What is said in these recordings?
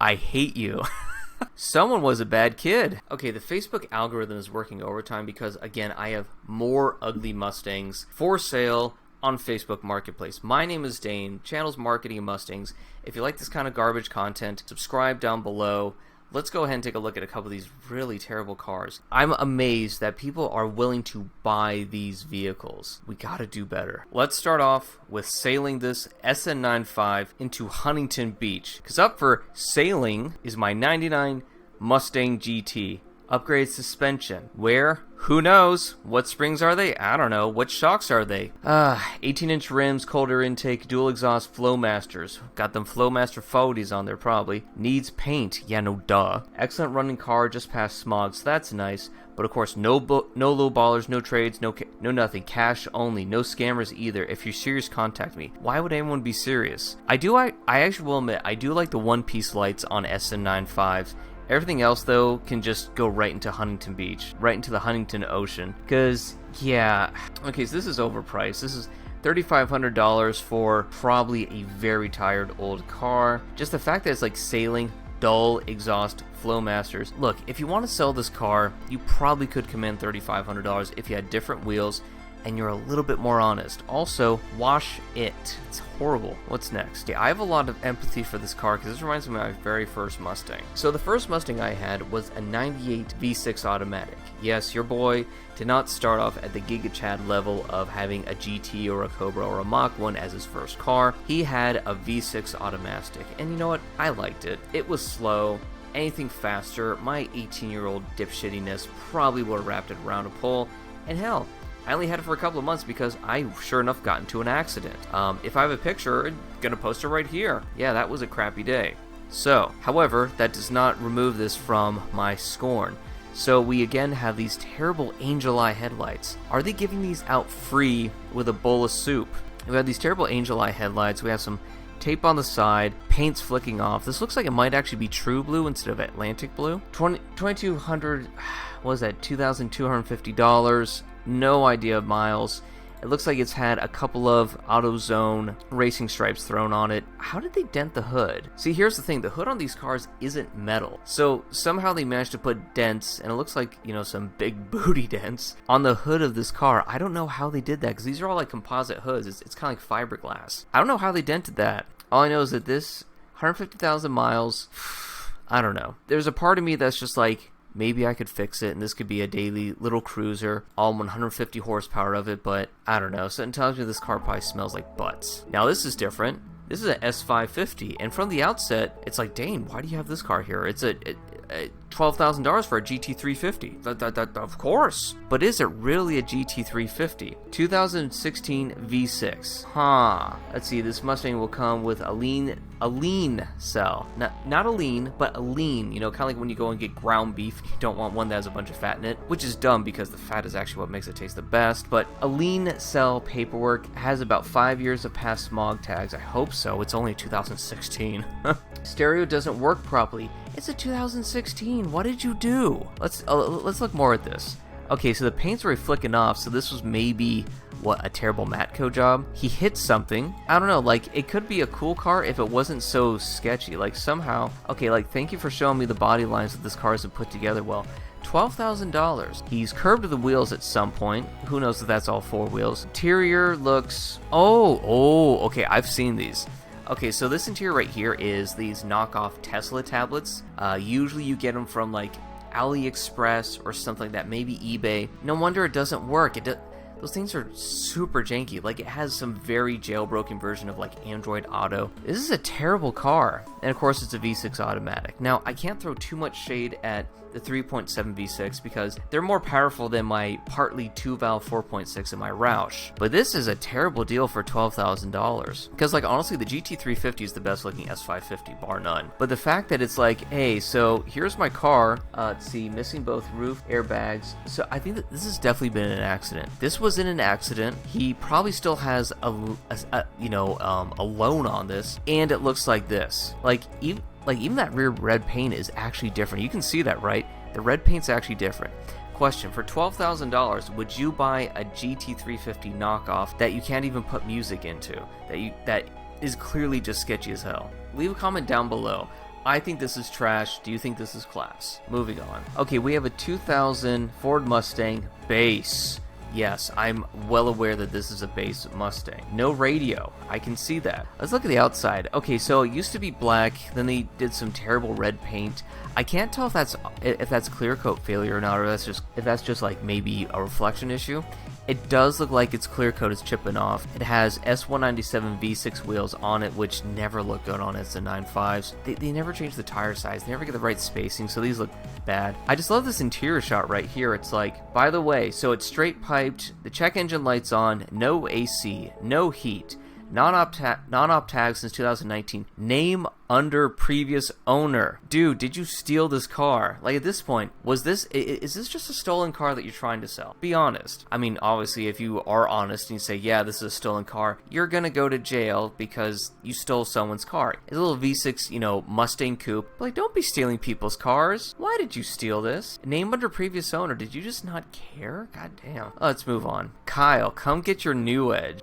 I hate you. Someone was a bad kid. Okay, the Facebook algorithm is working overtime because, again, I have more ugly Mustangs for sale on Facebook Marketplace. My name is Dane, channel's Marketing Mustangs. If you like this kind of garbage content, subscribe down below. Let's go ahead and take a look at a couple of these really terrible cars. I'm amazed that people are willing to buy these vehicles. We gotta do better. Let's start off with sailing this SN95 into Huntington Beach. Because up for sailing is my 99 Mustang GT. Upgrade suspension. Where? Who knows? What springs are they? I don't know. What shocks are they? 18-inch rims, cold air intake, dual exhaust Flowmasters. Got them Flowmaster 40s on there probably. Needs paint. Yeah, no duh. Excellent running car, just past smog, so that's nice. But of course, no low ballers, no trades, no nothing. Cash only. No scammers either. If you're serious, contact me. Why would anyone be serious? I actually will admit, I do like the one-piece lights on SN95s. Everything else, though, can just go right into Huntington Beach, right into the Huntington Ocean. Because, yeah, okay, so this is overpriced. This is $3,500 for probably a very tired old car. Just the fact that it's like sailing, dull exhaust Flowmasters. Look, if you want to sell this car, you probably could command $3,500 if you had different wheels and you're a little bit more honest. Also, wash it. It's horrible. What's next? Yeah, I have a lot of empathy for this car because this reminds me of my very first Mustang. So the first Mustang I had was a 98 V6 automatic. Yes, your boy did not start off at the Giga Chad level of having a GT or a Cobra or a Mach 1 as his first car. He had a V6 automatic, and you know what? I liked it. It was slow. Anything faster, my 18-year-old dipshittiness probably would have wrapped it around a pole, and hell, I only had it for a couple of months because I, sure enough, got into an accident. If I have a picture, I'm gonna post it right here. Yeah, that was a crappy day. So, however, that does not remove this from my scorn. So we again have these terrible angel eye headlights. Are they giving these out free with a bowl of soup? We have these terrible angel eye headlights. We have some tape on the side, paint's flicking off. This looks like it might actually be true blue instead of Atlantic blue. $2,200, what was that, $2,250. No idea of miles. It looks like it's had a couple of AutoZone racing stripes thrown on it. How did they dent the hood? See, here's the thing. The hood on these cars isn't metal. So somehow they managed to put dents, and it looks like, you know, some big booty dents on the hood of this car. I don't know how they did that because these are all like composite hoods. It's kind of like fiberglass. I don't know how they dented that. All I know is that this 150,000 miles, I don't know. There's a part of me that's just like, maybe I could fix it, and this could be a daily little cruiser, all 150 horsepower of it, but I don't know. Something tells me this car probably smells like butts. Now, this is different. This is an S550, and from the outset, it's like, Dane, why do you have this car here? It's a $12,000 for a GT350. Of course. But is it really a GT350? 2016 V6. Huh. Let's see, this Mustang will come with a lean cell. Not a lean, but a lean. You know, kind of like when you go and get ground beef, you don't want one that has a bunch of fat in it, which is dumb because the fat is actually what makes it taste the best. But a lean cell paperwork has about 5 years of past smog tags. I hope so. It's only 2016. Stereo doesn't work properly. It's a 2016. What did you do? Let's look more at this. Okay, so the paint's already flicking off, so this was maybe, what, a terrible Matco job? He hit something. I don't know, like, it could be a cool car if it wasn't so sketchy. Like, somehow, okay, like, thank you for showing me the body lines that this car isn't put together well. $12,000. He's curved the wheels at some point. Who knows if that's all four wheels. Interior looks, okay, I've seen these. Okay, so this interior right here is these knockoff Tesla tablets. Usually you get them from like AliExpress or something like that, maybe eBay. No wonder it doesn't work. Those things are super janky. Like, it has some very jailbroken version of like Android Auto. This is a terrible car. And of course it's a V6 automatic. Now, I can't throw too much shade at the 3.7 V6 because they're more powerful than my partly 2-valve 4.6 in my Roush. But this is a terrible deal for $12,000. Because, like, honestly, the GT350 is the best looking S550, bar none. But the fact that it's like, hey, so here's my car, let's see, missing both roof airbags. So I think that this has definitely been an accident. This was in an accident. He probably still has a loan on this, and it looks like this. Like even that rear red paint is actually different. You can see that, right? The red paint's actually different. Question, for $12,000, would you buy a GT350 knockoff that you can't even put music into? That is clearly just sketchy as hell? Leave a comment down below. I think this is trash. Do you think this is class? Moving on. Okay, we have a 2000 Ford Mustang base. Yes, I'm well aware that this is a base Mustang. No radio. I can see that. Let's look at the outside. Okay, so it used to be black, then they did some terrible red paint. I can't tell if that's clear coat failure or not, or if that's just like maybe a reflection issue. It does look like its clear coat is chipping off. It has S197 V6 wheels on it, which never look good on its 95s. They never change the tire size. They never get the right spacing, so these look bad. I just love this interior shot right here. It's like, by the way, so it's straight piped, the check engine light's on, no AC, no heat, non-op tag since 2019. Name under previous owner. Dude, did you steal this car? Like, at this point, is this just a stolen car that you're trying to sell? Be honest. I mean, obviously, if you are honest and you say, yeah, this is a stolen car, you're gonna go to jail because you stole someone's car. It's a little V6, Mustang coupe. But, like, don't be stealing people's cars. Why did you steal this? Name under previous owner. Did you just not care? God damn. Let's move on. Kyle, come get your new Edge.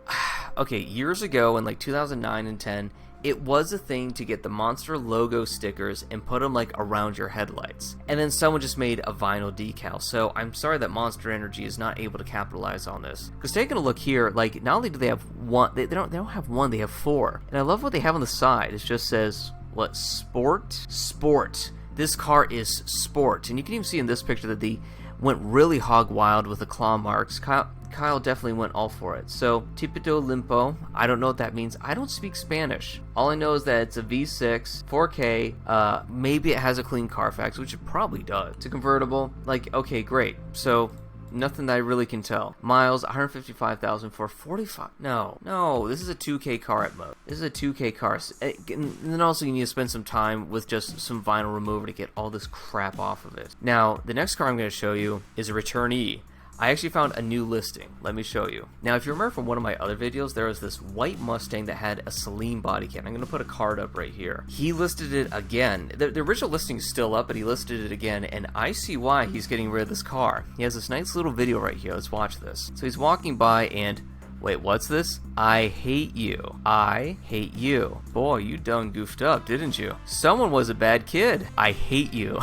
Okay, years ago in like 2009 and 10, it was a thing to get the Monster logo stickers and put them like around your headlights. And then someone just made a vinyl decal. So I'm sorry that Monster Energy is not able to capitalize on this. Because taking a look here, like, not only do they have one, they don't have one, they have four. And I love what they have on the side. It just says, what, sport? Sport. This car is sport. And you can even see in this picture that they went really hog wild with the claw marks. Kyle definitely went all for it. So, Tipito Limpo, I don't know what that means. I don't speak Spanish. All I know is that it's a V6, 4K, maybe it has a clean Carfax, which it probably does. It's a convertible. Like, okay, great. So, nothing that I really can tell. Miles, 155,000 for 45. No, this is a 2K car at most. This is a 2K car. And then also you need to spend some time with just some vinyl remover to get all this crap off of it. Now, the next car I'm going to show you is a returnee. I actually found a new listing. Let me show you. Now, if you remember from one of my other videos, there was this white Mustang that had a Saleen body kit. I'm going to put a card up right here. He listed it again. The original listing is still up, but he listed it again, and I see why he's getting rid of this car. He has this nice little video right here. Let's watch this. So he's walking by and... Wait, what's this? I hate you. I hate you. Boy, you done goofed up, didn't you? Someone was a bad kid. I hate you.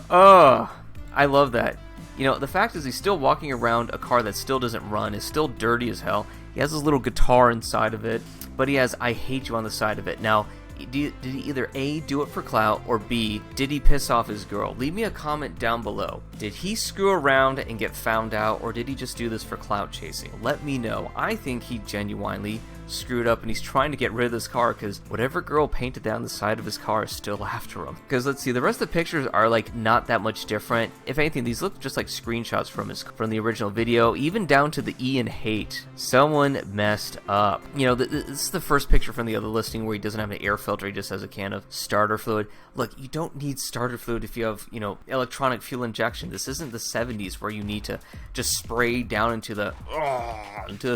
Oh, I love that. The fact is he's still walking around a car that still doesn't run, is still dirty as hell. He has his little guitar inside of it, but he has I hate you on the side of it. Now, did he either A, do it for clout, or B, did he piss off his girl? Leave me a comment down below. Did he screw around and get found out, or did he just do this for clout chasing? Let me know. I think he genuinely screwed up and he's trying to get rid of this car because whatever girl painted down the side of his car is still after him. Because let's see, the rest of the pictures are like not that much different. If anything, these look just like screenshots from the original video, even down to the E in hate. Someone messed up. This is the first picture from the other listing where he doesn't have an air filter, he just has a can of starter fluid. Look, you don't need starter fluid if you have, electronic fuel injection. This isn't the 70s where you need to just spray down into the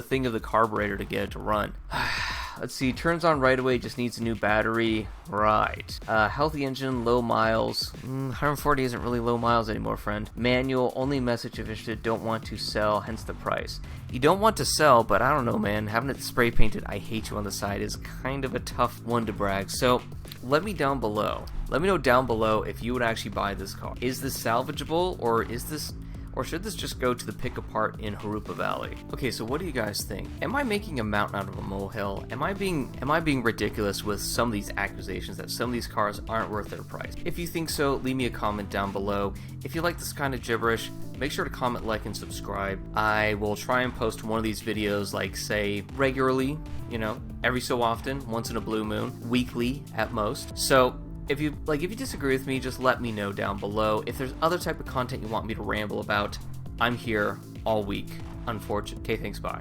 thing of the carburetor to get it to run. Let's see, turns on right away, just needs a new battery. Right. Healthy engine, low miles. 140 isn't really low miles anymore, friend. Manual, only message if interested, don't want to sell, hence the price. You don't want to sell, but I don't know, man. Having it spray painted, I hate you on the side is kind of a tough one to brag. So, let me down below. Let me know down below if you would actually buy this car. Is this salvageable, or should this just go to the pick apart in Harupa Valley? Okay, so what do you guys think? Am I making a mountain out of a molehill? Am I being ridiculous with some of these accusations that some of these cars aren't worth their price? If you think so, leave me a comment down below. If you like this kind of gibberish, make sure to comment, like, and subscribe. I will try and post one of these videos, like, say, regularly, every so often, once in a blue moon, weekly at most. So, if you disagree with me, just let me know down below. If there's other type of content you want me to ramble about, I'm here all week. Unfortunate. Okay, thanks, bye.